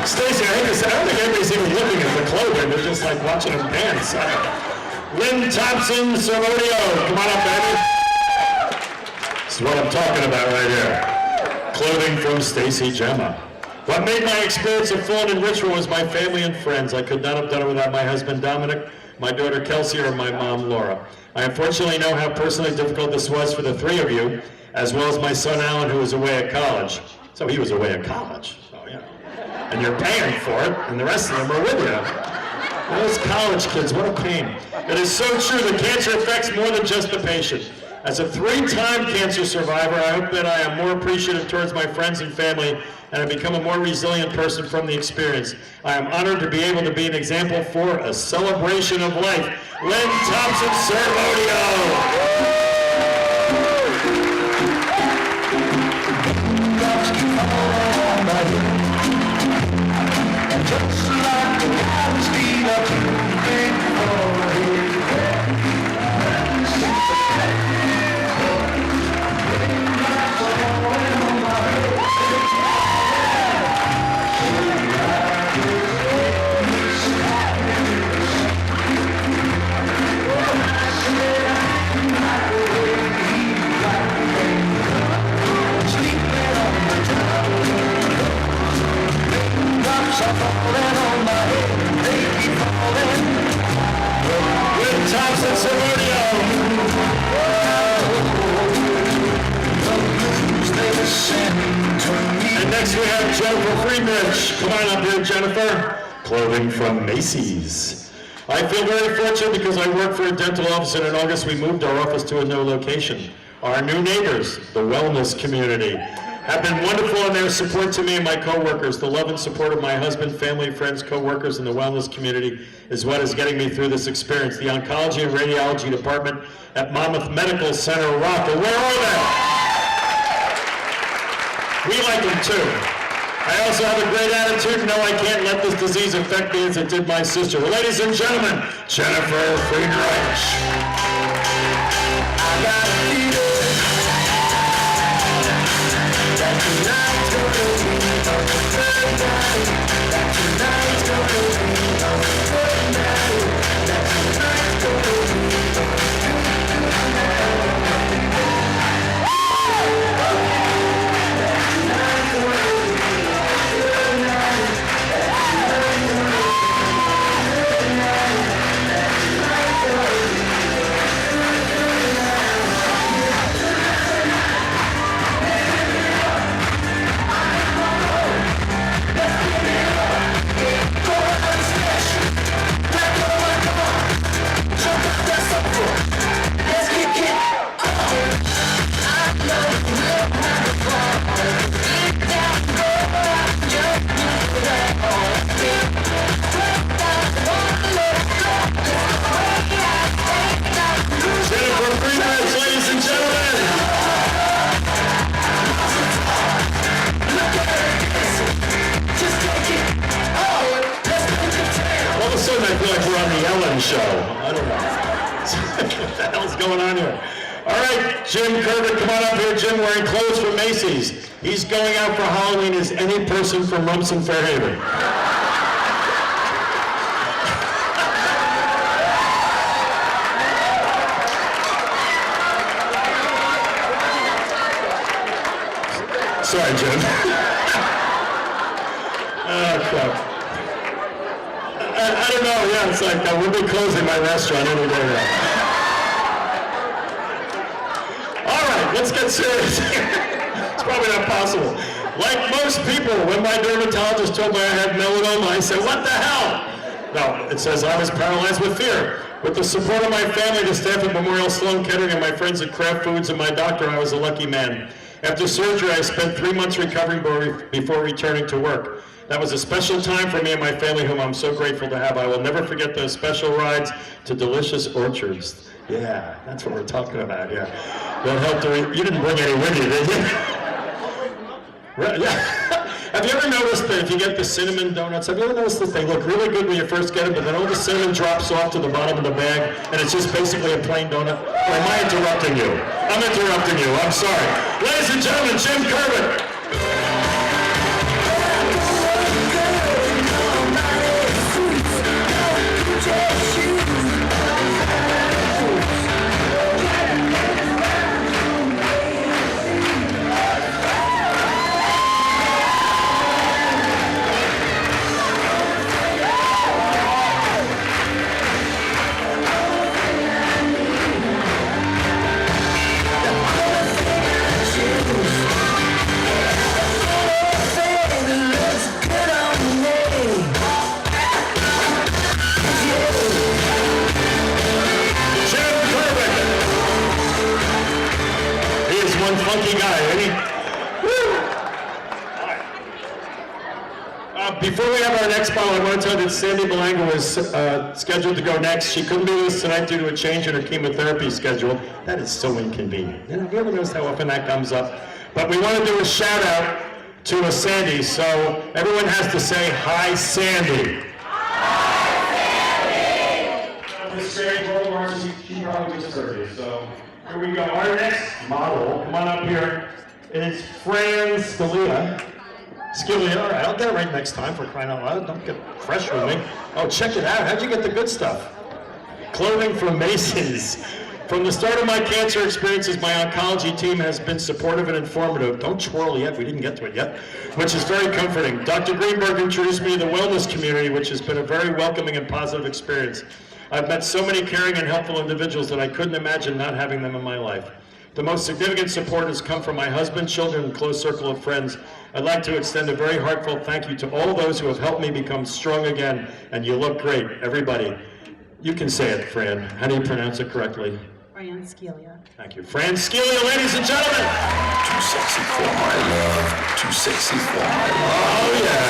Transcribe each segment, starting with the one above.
Stacy, I hate to say, I don't think anybody's even looking at the clothing. They're just like watching them dance. Lynn Thompson, Sorodio. Come on up, baby. This is what I'm talking about right here. Clothing from Stacy Gemma. What made my experience of full and enrichment was my family and friends. I could not have done it without my husband, Dominic, my daughter, Kelsey, or my mom, Laura. I unfortunately know how personally difficult this was for the three of you, as well as my son, Alan, who was away at college. So he was away at college. And you're paying for it, and the rest of them are with you. Those college kids, what a pain. It is so true that cancer affects more than just the patient. As a 3-time cancer survivor, I hope that I am more appreciative towards my friends and family and have become a more resilient person from the experience. I am honored to be able to be an example for a celebration of life. Lynn Thompson, Sorodio. Just like the clouds lead up to the big forehead. Thompson, Sorodio. And next we have Jennifer Friedrich. Come on up here, Jennifer. Clothing from Macy's. I feel very fortunate because I work for a dental office, and in August we moved our office to a new location. Our new neighbors, the wellness community, have been wonderful in their support to me and my co-workers. The love and support of my husband, family, friends, co-workers, and the wellness community is what is getting me through this experience. The oncology and radiology department at Monmouth Medical Center rock. And where are they? We like them too. I also have a great attitude. No, I can't let this disease affect me as it did my sister. Ladies and gentlemen, Jennifer Friedrich. I got a feeling. Tonight's gonna be a good night. Tonight's gonna be a good night. Tonight's gonna be a good show. I don't know. What the hell's going on here? All right, Jim Kirby, come on up here. Jim wearing clothes from Macy's. He's going out for Halloween as any person from Rumson Fairhaven. Sorry, Jim. Oh, crap. I don't know, yeah, it's like we'll be closing my restaurant any day now. All right, let's get serious here. It's probably not possible. Like most people, when my dermatologist told me I had melanoma, I said, what the hell? No, it says I was paralyzed with fear. With the support of my family, the staff at Memorial Sloan Kettering, and my friends at Kraft Foods, and my doctor, I was a lucky man. After surgery, I spent 3 months recovering before returning to work. That was a special time for me and my family, whom I'm so grateful to have. I will never forget those special rides to delicious orchards. Yeah, that's what we're talking about, yeah. That helped you didn't bring any with you, did you? Right, yeah. Have you ever noticed that if you get the cinnamon donuts, have you ever noticed that they look really good when you first get them, but then all the cinnamon drops off to the bottom of the bag, and it's just basically a plain donut? Or am I interrupting you? I'm interrupting you, I'm sorry. Ladies and gentlemen, Jim Kirby. Before we have our next bottle, I want to tell you that Sandy Belanga was scheduled to go next. She couldn't be with us tonight due to a change in her chemotherapy schedule. That is so inconvenient. You know, have you ever noticed how often that comes up? But we want to do a shout out to a Sandy, so everyone has to say, hi, Sandy. Miss Gary Goldmark, she probably just heard you, so here we go. Our next model, come on up here, is Fran Scalia. All right, I'll get it right next time for crying out loud. Don't get fresh with me. Oh, check it out. How'd you get the good stuff? Clothing from Macy's. From the start of my cancer experiences, my oncology team has been supportive and informative. Don't twirl yet, we didn't get to it yet, which is very comforting. Dr. Greenberg introduced me to the wellness community, which has been a very welcoming and positive experience. I've met so many caring and helpful individuals that I couldn't imagine not having them in my life. The most significant support has come from my husband, children, and close circle of friends. I'd like to extend a very heartfelt thank you to all those who have helped me become strong again, and you look great, everybody. You can say it, Fran. How do you pronounce it correctly? Fran Scalia. Thank you. Fran Scalia, ladies and gentlemen. Too sexy for my love. Too sexy for my love. Oh, yeah.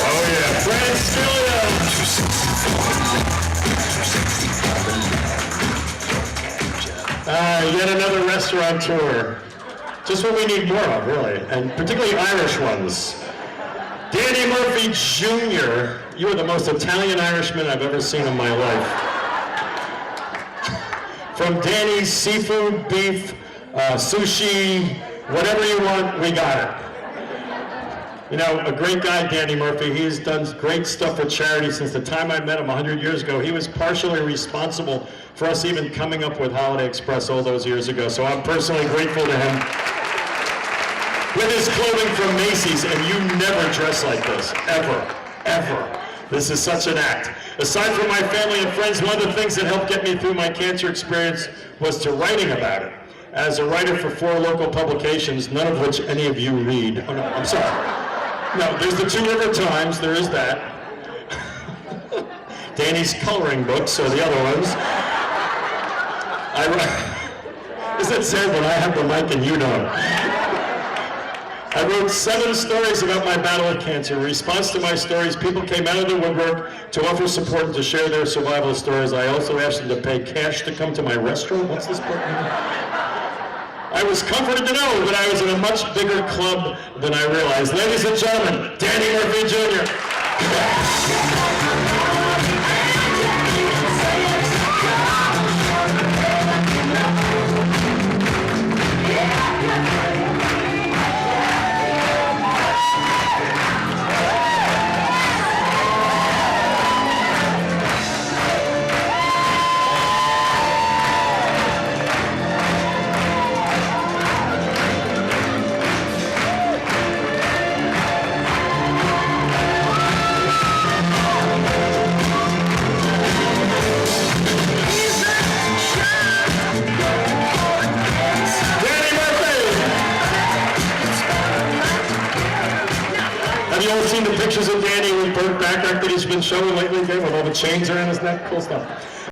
Oh yeah, Fran Scalia! Yet another restaurateur. Just what we need more of, really, and particularly Irish ones. Danny Murphy Jr., you are the most Italian Irishman I've ever seen in my life. From Danny's seafood, beef, sushi, whatever you want, we got it. You know, a great guy, Danny Murphy. He's done great stuff for charity since the time I met him 100 years ago. He was partially responsible for us even coming up with Holiday Express all those years ago, so I'm personally grateful to him. With his clothing from Macy's, and you never dress like this, ever, ever. This is such an act. Aside from my family and friends, one of the things that helped get me through my cancer experience was to writing about it. As a writer for 4 local publications, none of which any of you read. Oh no, I'm sorry. No, there's the 2 River Times, there is that. Danny's coloring books are the other ones. Isn't it sad that I have the mic and you don't? I wrote 7 stories about my battle with cancer. In response to my stories, people came out of the woodwork to offer support and to share their survival stories. I also asked them to pay cash to come to my restaurant. What's this book? I was comforted to know that I was in a much bigger club than I realized. Ladies and gentlemen, Danny Murphy Jr. Have you all seen the pictures of Danny with Burt Bacharach that he's been showing lately, Dave, with all the chains around his neck? Cool stuff.